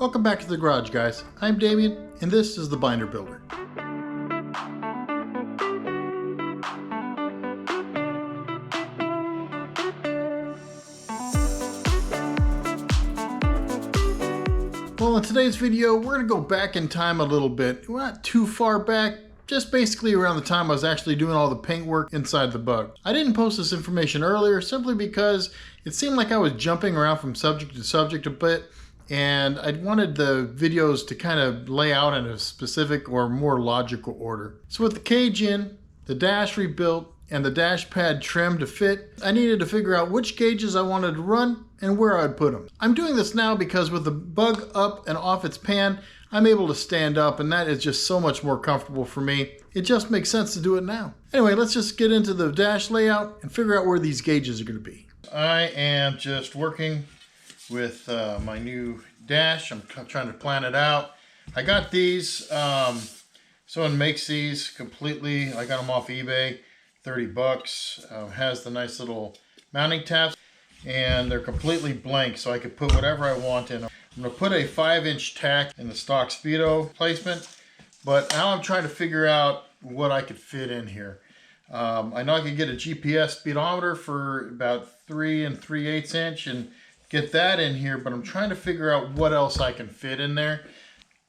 Welcome back to the garage, guys. I'm Damien, and this is the Binder Builder. Well, in today's video, we're going to go back in time a little bit. We're not too far back, just basically around the time I was actually doing all the paint work inside the Bug. I didn't post this information earlier simply because it seemed like I was jumping around from subject to subject a bit, and I wanted the videos to kind of lay out in a specific or more logical order. So with the cage in, the dash rebuilt, and the dash pad trimmed to fit, I needed to figure out which gauges I wanted to run and where I'd put them. I'm doing this now because with the Bug up and off its pan, I'm able to stand up, and that is just so much more comfortable for me. It just makes sense to do it now. Anyway, let's just get into the dash layout and figure out where these gauges are going to be. I am just working with my new dash. I'm trying to plan it out. I got these, someone makes these completely. I got them off eBay, 30 bucks. Has the nice little mounting tabs, and they're completely blank, so I could put whatever I want in them. I'm going to put a 5-inch tack in the stock Speedo placement, but now I'm trying to figure out what I could fit in here. I know I could get a GPS speedometer for about 3 3/8 inch and get that in here, but I'm trying to figure out what else I can fit in there.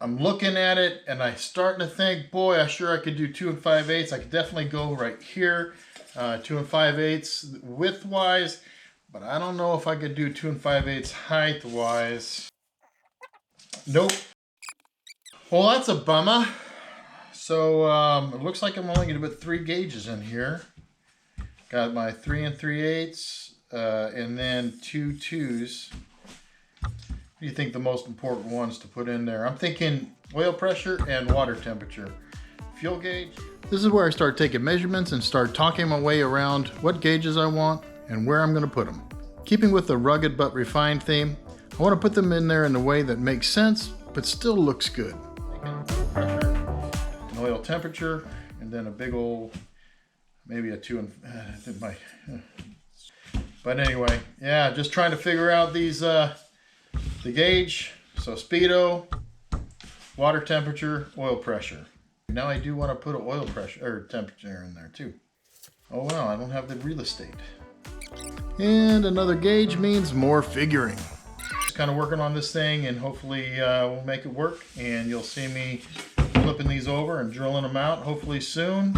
I'm looking at it and I'm starting to think, boy, I could do 2 5/8. I could definitely go right here, 2 5/8 width wise, but I don't know if I could do 2 5/8 height wise. Nope. Well, that's a bummer. So it looks like I'm only going to put 3 gauges in here. Got my 3 3/8 and then 2 2s. What do you think the most important ones to put in there? I'm thinking oil pressure and water temperature. Fuel gauge. This is where I start taking measurements and start talking my way around what gauges I want and where I'm going to put them. Keeping with the rugged but refined theme, I want to put them in there in a way that makes sense but still looks good. An oil temperature, and then a big old, maybe a 2 but anyway, yeah, just trying to figure out these the gauge. So Speedo, water temperature, oil pressure. Now I do want to put an oil pressure or temperature in there too. Oh well, I don't have the real estate. And another gauge means more figuring. Just kind of working on this thing, and hopefully we'll make it work, and you'll see me flipping these over and drilling them out hopefully soon.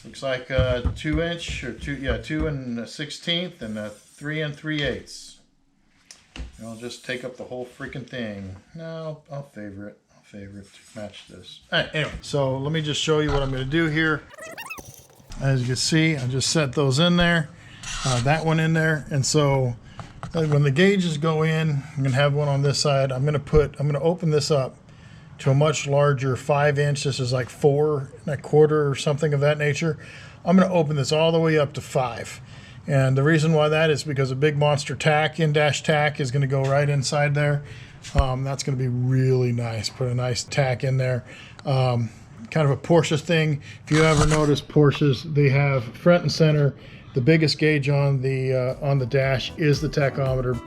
Looks like a 2-inch or 2 1/16 and a 3 3/8. I'll just take up the whole freaking thing. No, I'll favor it. To match this. All right, anyway, so let me just show you what I'm going to do here. As you can see, I just set those in there. That one in there, and so when the gauges go in, I'm going to have one on this side. I'm going to open this up to a much larger 5-inch. This is like 4 1/4 or something of that nature. I'm going to open this all the way up to 5. And the reason why that is because a big monster tack, in-dash tack, is going to go right inside there. That's going to be really nice. Put a nice tack in there. Kind of a Porsche thing. If you ever notice Porsches, they have front and center. The biggest gauge on the dash is the tachometer.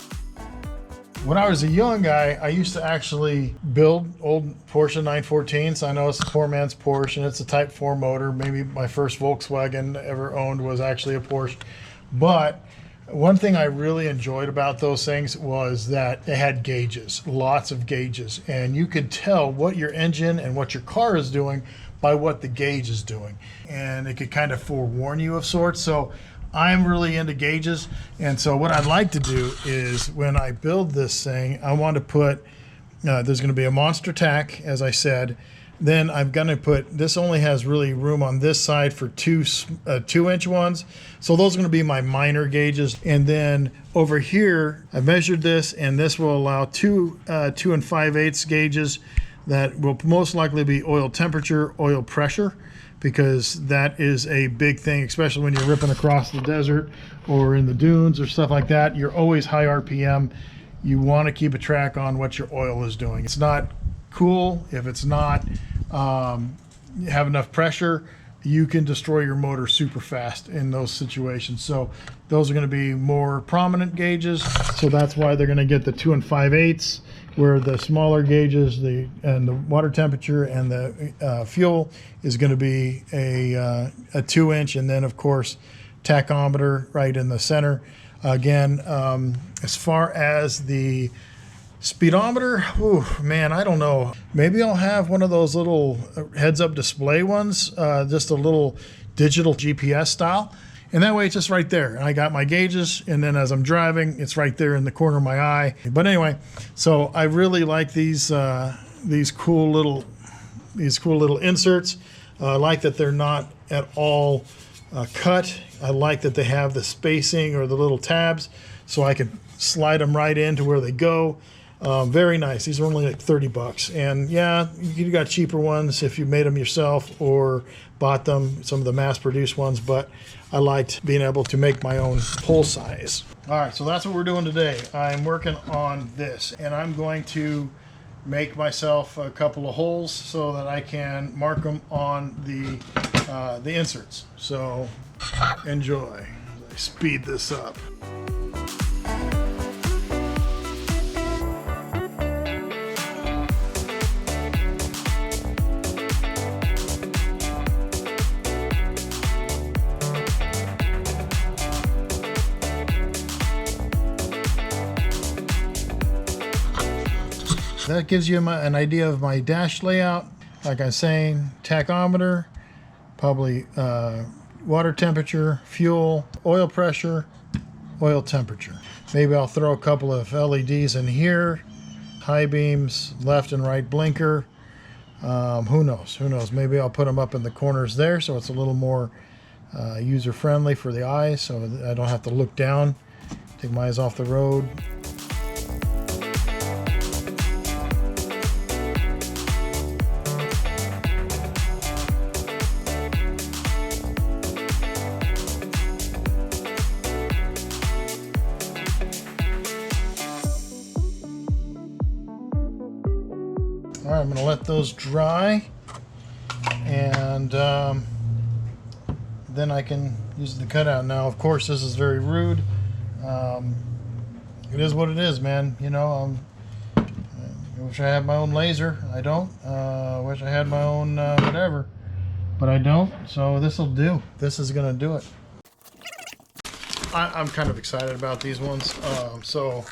When I was a young guy, I used to actually build old Porsche 914s. I know it's a poor man's Porsche, and it's a Type 4 motor. Maybe my first Volkswagen ever owned was actually a Porsche. But one thing I really enjoyed about those things was that they had gauges, lots of gauges, and you could tell what your engine and what your car is doing by what the gauge is doing, and it could kind of forewarn you of sorts. So I'm really into gauges, and so what I'd like to do is when I build this thing, I want to put there's going to be a monster tack, as I said. Then I'm going to put, this only has really room on this side for 2 2-inch ones. So those are going to be my minor gauges. And then over here, I measured this, and this will allow 2 2 5/8 gauges that will most likely be oil temperature, oil pressure, because that is a big thing, especially when you're ripping across the desert or in the dunes or stuff like that. You're always high RPM. You want to keep a track on what your oil is doing. It's not cool if it's not have enough pressure, you can destroy your motor super fast in those situations. So those are going to be more prominent gauges. So that's why they're going to get the 2 5/8, where the smaller gauges, the water temperature and the fuel is going to be a 2-inch, and then of course tachometer right in the center. Again, as far as the speedometer, ooh, man, I don't know. Maybe I'll have one of those little heads-up display ones, just a little digital GPS style. And that way it's just right there. I got my gauges, and then as I'm driving, it's right there in the corner of my eye. But anyway, so I really like these cool little inserts. I like that they're not at all cut. I like that they have the spacing or the little tabs, so I can slide them right into where they go. Very nice. These are only like 30 bucks. And yeah, you got cheaper ones if you made them yourself or bought them, some of the mass-produced ones, but I liked being able to make my own hole size. All right, so that's what we're doing today. I'm working on this, and I'm going to make myself a couple of holes so that I can mark them on the inserts. So enjoy as I speed this up. That gives you an idea of my dash layout. Like I was saying, tachometer, probably water temperature, fuel, oil pressure, oil temperature. Maybe I'll throw a couple of LEDs in here, high beams, left and right blinker. Who knows? Who knows? Maybe I'll put them up in the corners there so it's a little more user-friendly for the eyes, so I don't have to look down, take my eyes off the road. All right, I'm going to let those dry, and then I can use the cutout. Now, of course, this is very rude. It is what it is, man. You know, I wish I had my own laser. I don't. I wish I had my own whatever, but I don't. So this will do. This is going to do it. I'm kind of excited about these ones. So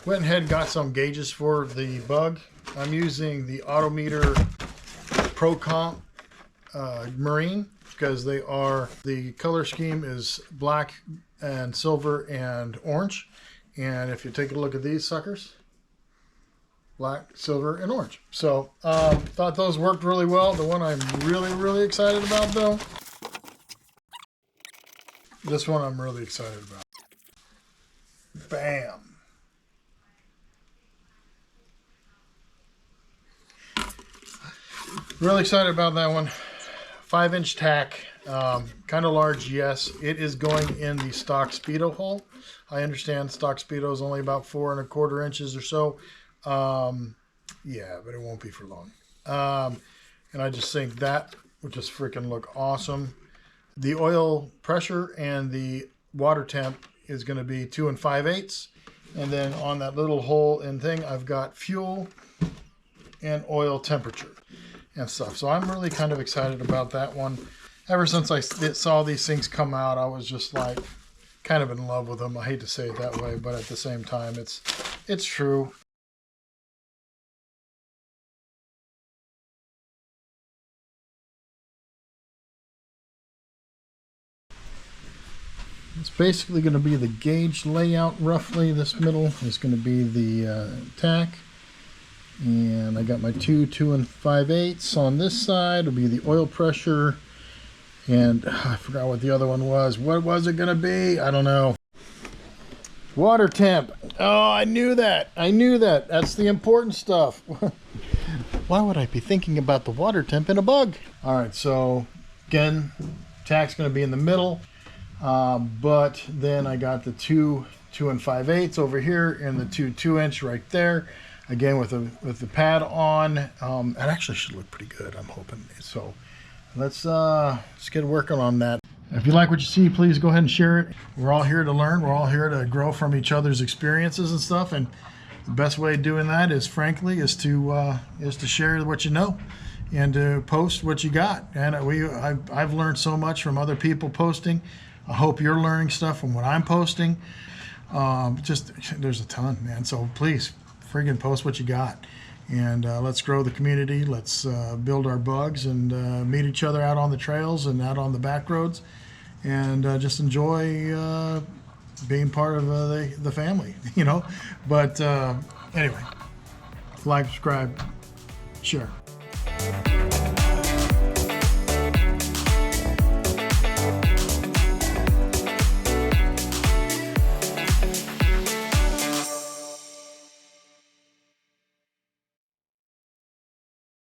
went ahead and got some gauges for the bug. I'm using the Autometer Pro Comp Marine because the color scheme is black and silver and orange. And if you take a look at these suckers, black, silver, and orange. So thought those worked really well. The one I'm really excited about though, this one I'm really excited about. Bam. Really excited about that one. 5-inch tack, kind of large, yes. It is going in the stock Speedo hole. I understand stock Speedo is only about 4 1/4 inches or so. Yeah, but it won't be for long. And I just think that would just freaking look awesome. The oil pressure and the water temp is going to be 2 5/8. And then on that little hole and thing, I've got fuel and oil temperature and stuff. So I'm really kind of excited about that one. Ever since I saw these things come out, I was just like kind of in love with them. I hate to say it that way, but at the same time, it's true. It's basically going to be the gauge layout roughly. This middle is going to be the tack. And I got my 2 5/8 on this side. Will be the oil pressure. And I forgot what the other one was. What was it going to be? I don't know. Water temp. Oh, I knew that. I knew that. That's the important stuff. Why would I be thinking about the water temp in a bug? All right, so again, tack's going to be in the middle. But then I got the 2 5/8 over here and the 2 2-inch right there. Again with the pad on. It actually should look pretty good, I'm hoping. So let's get working on that. If you like what you see, please go ahead and share it. We're all here to learn. We're all here to grow from each other's experiences and stuff. And the best way of doing that is, frankly, is to share what you know and to post what you got. And I've learned so much from other people posting. I hope you're learning stuff from what I'm posting. There's a ton, man. So please, friggin' post what you got. And let's grow the community. Let's build our bugs and meet each other out on the trails and out on the back roads. And just enjoy being part of the family, you know. But anyway, like, subscribe, share.